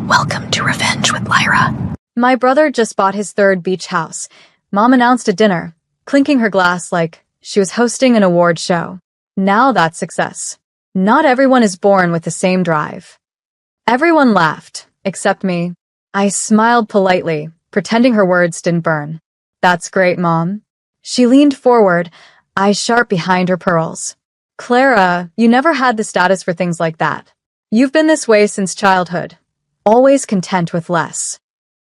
Welcome to Revenge with Lyra. My brother just bought his third beach house. Mom announced at dinner, clinking her glass like she was hosting an award show. Now that's success. Not everyone is born with the same drive. Everyone laughed, except me. I smiled politely, pretending her words didn't burn. That's great, Mom. She leaned forward, eyes sharp behind her pearls. Clara, you never had the status for things like that. You've been this way since childhood. Always content with less.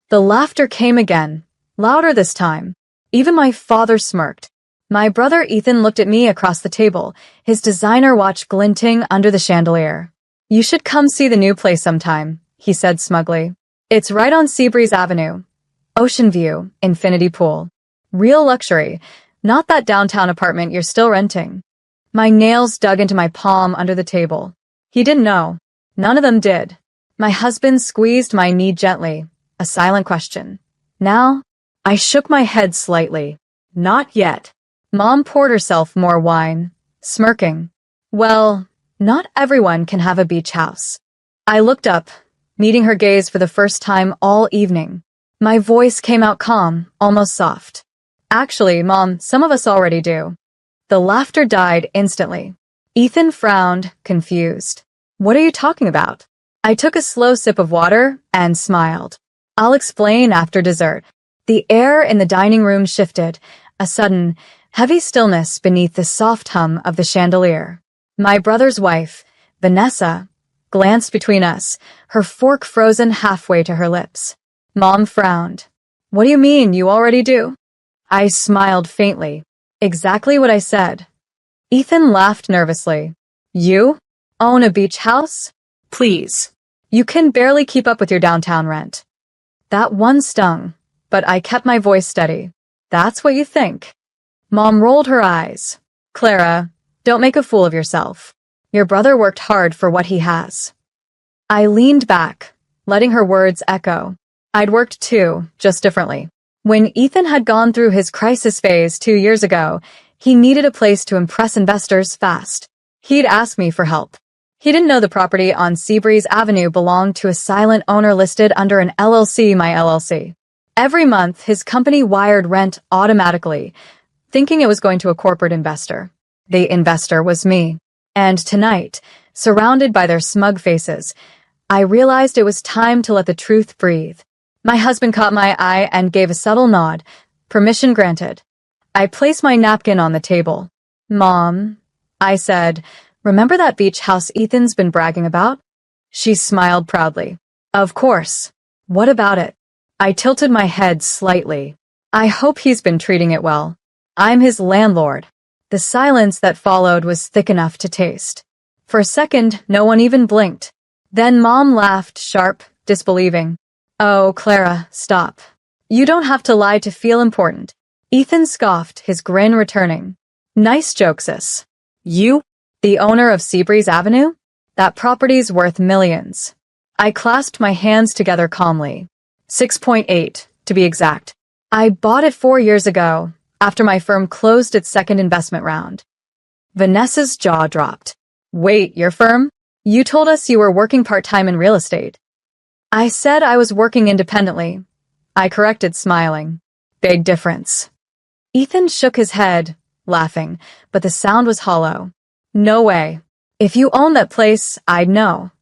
The laughter came again, louder this time. Even my father smirked. My brother Ethan looked at me across the table, his designer watch glinting under the chandelier. You should come see the new place sometime, he said smugly. It's right on Seabreeze Avenue. Ocean view, infinity pool. Real luxury, not that downtown apartment you're still renting. My nails dug into my palm under the table. He didn't know. None of them did. My husband squeezed my knee gently, a silent question. Now? I shook my head slightly. Not yet. Mom poured herself more wine, smirking. Well, not everyone can have a beach house. I looked up, meeting her gaze for the first time all evening. My voice came out calm, almost soft. Actually, Mom, some of us already do. The laughter died instantly. Ethan frowned, confused. What are you talking about? I took a slow sip of water and smiled. I'll explain after dessert. The air in the dining room shifted, a sudden, heavy stillness beneath the soft hum of the chandelier. My brother's wife, Vanessa, glanced between us, her fork frozen halfway to her lips. Mom frowned. What do you mean, you already do? I smiled faintly. Exactly what I said. Ethan laughed nervously. You? Own a beach house? Please. You can barely keep up with your downtown rent. That one stung, but I kept my voice steady. That's what you think. Mom rolled her eyes. Clara, don't make a fool of yourself. Your brother worked hard for what he has. I leaned back, letting her words echo. I'd worked too, just differently. When Ethan had gone through his crisis phase 2 years ago, he needed a place to impress investors fast. He'd asked me for help. He didn't know the property on Seabreeze Avenue belonged to a silent owner listed under an LLC, my LLC. Every month, his company wired rent automatically, thinking it was going to a corporate investor. The investor was me. And tonight, surrounded by their smug faces, I realized it was time to let the truth breathe. My husband caught my eye and gave a subtle nod. Permission granted. I placed my napkin on the table. Mom, I said, remember that beach house Ethan's been bragging about? She smiled proudly. Of course. What about it? I tilted my head slightly. I hope he's been treating it well. I'm his landlord. The silence that followed was thick enough to taste. For a second, no one even blinked. Then Mom laughed, sharp, disbelieving. Oh, Clara, stop. You don't have to lie to feel important. Ethan scoffed, his grin returning. Nice joke, sis. You? The owner of Seabreeze Avenue? That property's worth millions. I clasped my hands together calmly. 6.8, to be exact. I bought it 4 years ago, after my firm closed its second investment round. Vanessa's jaw dropped. Wait, your firm? You told us you were working part-time in real estate. I said I was working independently. I corrected, smiling. Big difference. Ethan shook his head, laughing, but the sound was hollow. No way. If you owned that place, I'd know.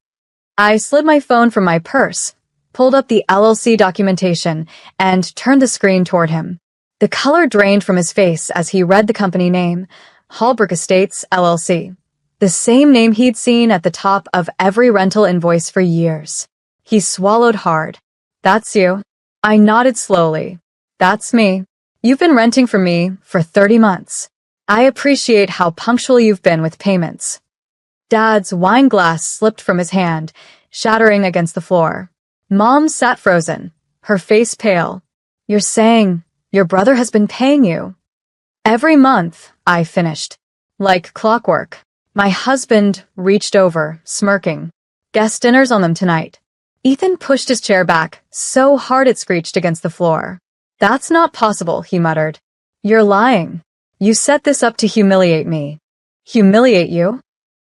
I slid my phone from my purse, pulled up the LLC documentation, and turned the screen toward him. The color drained from his face as he read the company name, Hallbrook Estates, LLC. The same name he'd seen at the top of every rental invoice for years. He swallowed hard. That's you. I nodded slowly. That's me. You've been renting from me for 30 months. I appreciate how punctual you've been with payments. Dad's wine glass slipped from his hand, shattering against the floor. Mom sat frozen, her face pale. You're saying your brother has been paying you? Every month, I finished. Like clockwork. My husband reached over, smirking. Guest dinner's on them tonight. Ethan pushed his chair back, so hard it screeched against the floor. That's not possible, he muttered. You're lying. You set this up to humiliate me. Humiliate you?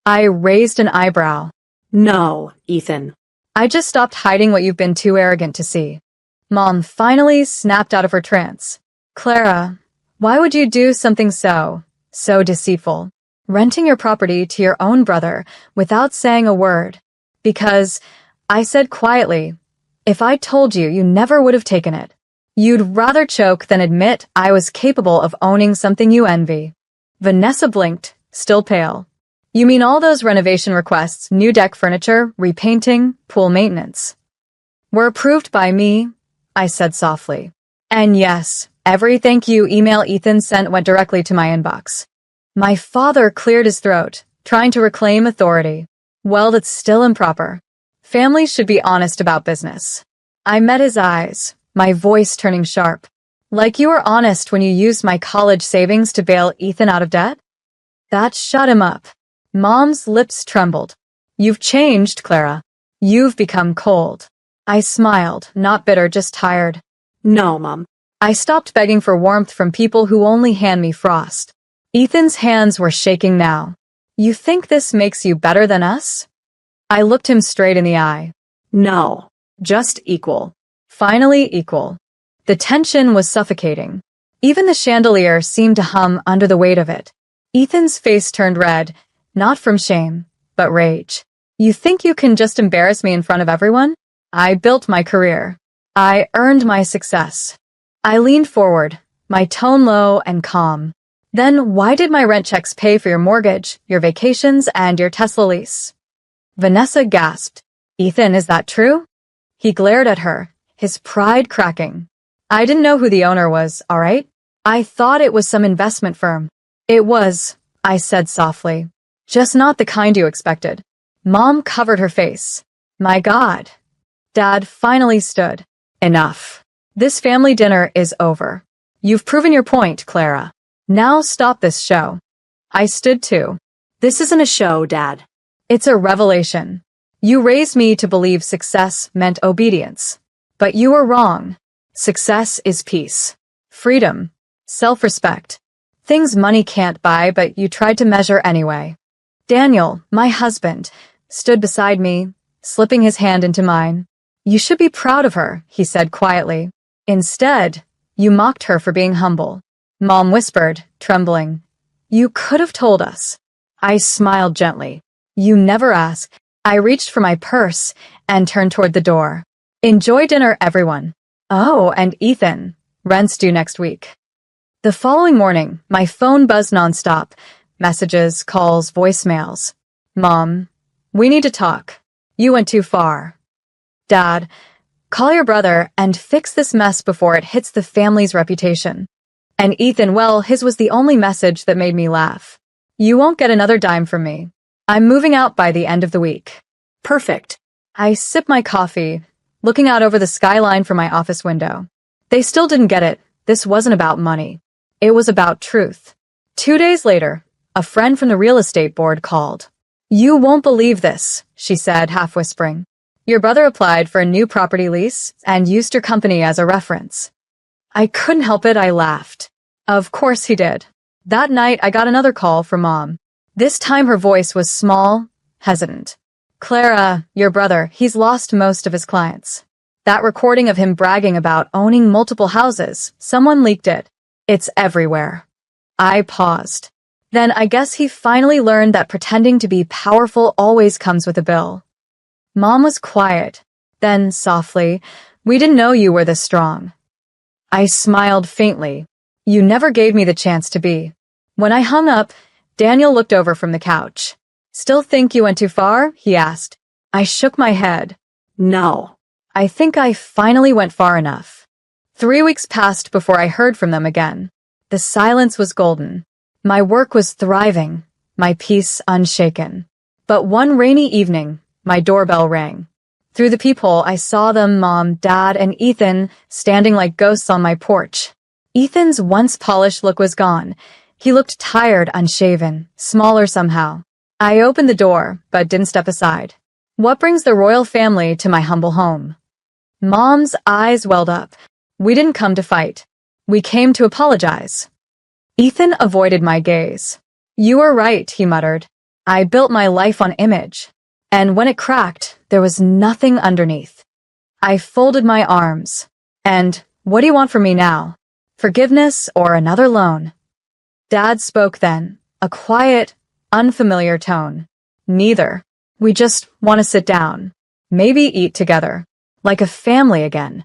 I raised an eyebrow. No, Ethan. I just stopped hiding what you've been too arrogant to see. Mom finally snapped out of her trance. Clara, why would you do something so deceitful? Renting your property to your own brother without saying a word. Because, I said quietly, if I told you, you never would have taken it. You'd rather choke than admit I was capable of owning something you envy. Vanessa blinked, still pale. You mean all those renovation requests, new deck furniture, repainting, pool maintenance, were approved by me? I said softly. And yes, every thank you email Ethan sent went directly to my inbox. My father cleared his throat, trying to reclaim authority. Well, that's still improper. Families should be honest about business. I met his eyes, my voice turning sharp. Like you were honest when you used my college savings to bail Ethan out of debt? That shut him up. Mom's lips trembled. You've changed, Clara. You've become cold. I smiled, not bitter, just tired. No, Mom. I stopped begging for warmth from people who only hand me frost. Ethan's hands were shaking now. You think this makes you better than us? I looked him straight in the eye. No. Just equal. Finally equal. The tension was suffocating. Even the chandelier seemed to hum under the weight of it. Ethan's face turned red, not from shame, but rage. You think you can just embarrass me in front of everyone? I built my career. I earned my success. I leaned forward, my tone low and calm. Then why did my rent checks pay for your mortgage, your vacations, and your Tesla lease? Vanessa gasped. Ethan, is that true? He glared at her, his pride cracking. I didn't know who the owner was, all right? I thought it was some investment firm. It was, I said softly. Just not the kind you expected. Mom covered her face. My God. Dad finally stood. Enough. This family dinner is over. You've proven your point, Clara. Now stop this show. I stood too. This isn't a show, Dad. It's a revelation. You raised me to believe success meant obedience. But you were wrong. Success is peace, freedom, self-respect. Things money can't buy, but you tried to measure anyway. Daniel, my husband, stood beside me, slipping his hand into mine. You should be proud of her, he said quietly. Instead, you mocked her for being humble. Mom whispered, trembling. You could have told us. I smiled gently. You never asked. I reached for my purse and turned toward the door. Enjoy dinner, everyone. Oh, and Ethan, rent's due next week. The following morning, my phone buzzed nonstop. Messages, calls, voicemails. Mom, we need to talk. You went too far. Dad, call your brother and fix this mess before it hits the family's reputation. And Ethan, well, his was the only message that made me laugh. You won't get another dime from me. I'm moving out by the end of the week. Perfect. I sipped my coffee, looking out over the skyline from my office window. They still didn't get it. This wasn't about money. It was about truth. 2 days later, a friend from the real estate board called. You won't believe this, she said, half whispering. Your brother applied for a new property lease and used your company as a reference. I couldn't help it, I laughed. Of course he did. That night, I got another call from Mom. This time her voice was small, hesitant. Clara, your brother, he's lost most of his clients. That recording of him bragging about owning multiple houses, someone leaked it. It's everywhere. I paused. Then I guess he finally learned that pretending to be powerful always comes with a bill. Mom was quiet. Then, softly, we didn't know you were this strong. I smiled faintly. You never gave me the chance to be. When I hung up, Daniel looked over from the couch. Still think you went too far? He asked. I shook my head. No. I think I finally went far enough. 3 weeks passed before I heard from them again. The silence was golden. My work was thriving, my peace unshaken. But one rainy evening, my doorbell rang. Through the peephole, I saw them, Mom, Dad, and Ethan, standing like ghosts on my porch. Ethan's once polished look was gone. He looked tired, unshaven, smaller somehow. I opened the door, but didn't step aside. What brings the royal family to my humble home? Mom's eyes welled up. We didn't come to fight. We came to apologize. Ethan avoided my gaze. You were right, he muttered. I built my life on image. And when it cracked, there was nothing underneath. I folded my arms. And, what do you want from me now? Forgiveness or another loan? Dad spoke then, a quiet, unfamiliar tone. Neither. We just want to sit down. Maybe eat together. Like a family again.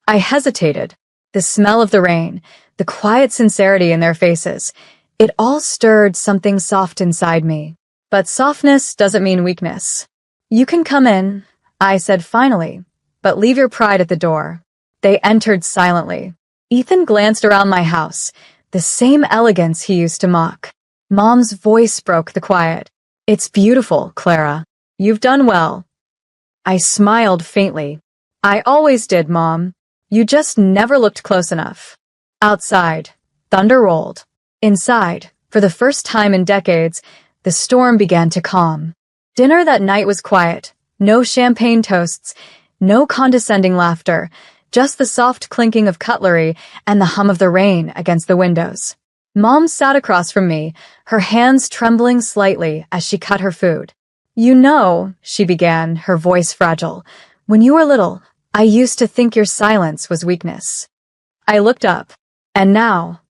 I hesitated. The smell of the rain, the quiet sincerity in their faces, it all stirred something soft inside me. But softness doesn't mean weakness. You can come in, I said finally, but leave your pride at the door. They entered silently. Ethan glanced around my house, the same elegance he used to mock. Mom's voice broke the quiet. It's beautiful, Clara. You've done well. I smiled faintly. I always did, Mom. You just never looked close enough. Outside, thunder rolled. Inside, for the first time in decades, the storm began to calm. Dinner that night was quiet. No champagne toasts, no condescending laughter, just the soft clinking of cutlery and the hum of the rain against the windows. Mom sat across from me, her hands trembling slightly as she cut her food. You know, she began, her voice fragile, when you were little, I used to think your silence was weakness. I looked up, and now,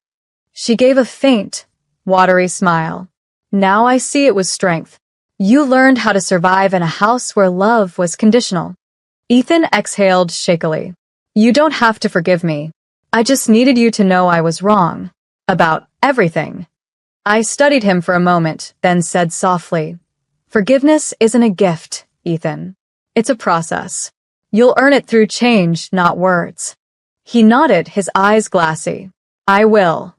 she gave a faint, watery smile. Now I see it was strength. You learned how to survive in a house where love was conditional. Ethan exhaled shakily. You don't have to forgive me. I just needed you to know I was wrong. About everything. I studied him for a moment, then said softly, Forgiveness isn't a gift, Ethan. It's a process. You'll earn it through change, not words. He nodded, his eyes glassy. I will.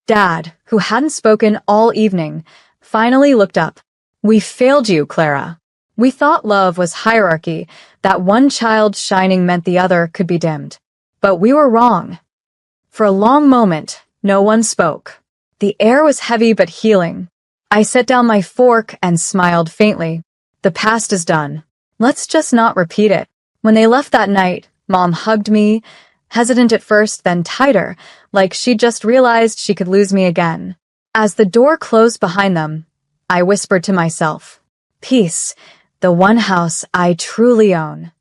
Dad, who hadn't spoken all evening, finally looked up. We failed you, Clara. We thought love was hierarchy, that one child shining meant the other could be dimmed. But we were wrong. For a long moment, no one spoke. The air was heavy but healing. I set down my fork and smiled faintly. The past is done. Let's just not repeat it. When they left that night, Mom hugged me, hesitant at first, then tighter, like she'd just realized she could lose me again. As the door closed behind them, I whispered to myself, Peace, the one house I truly own.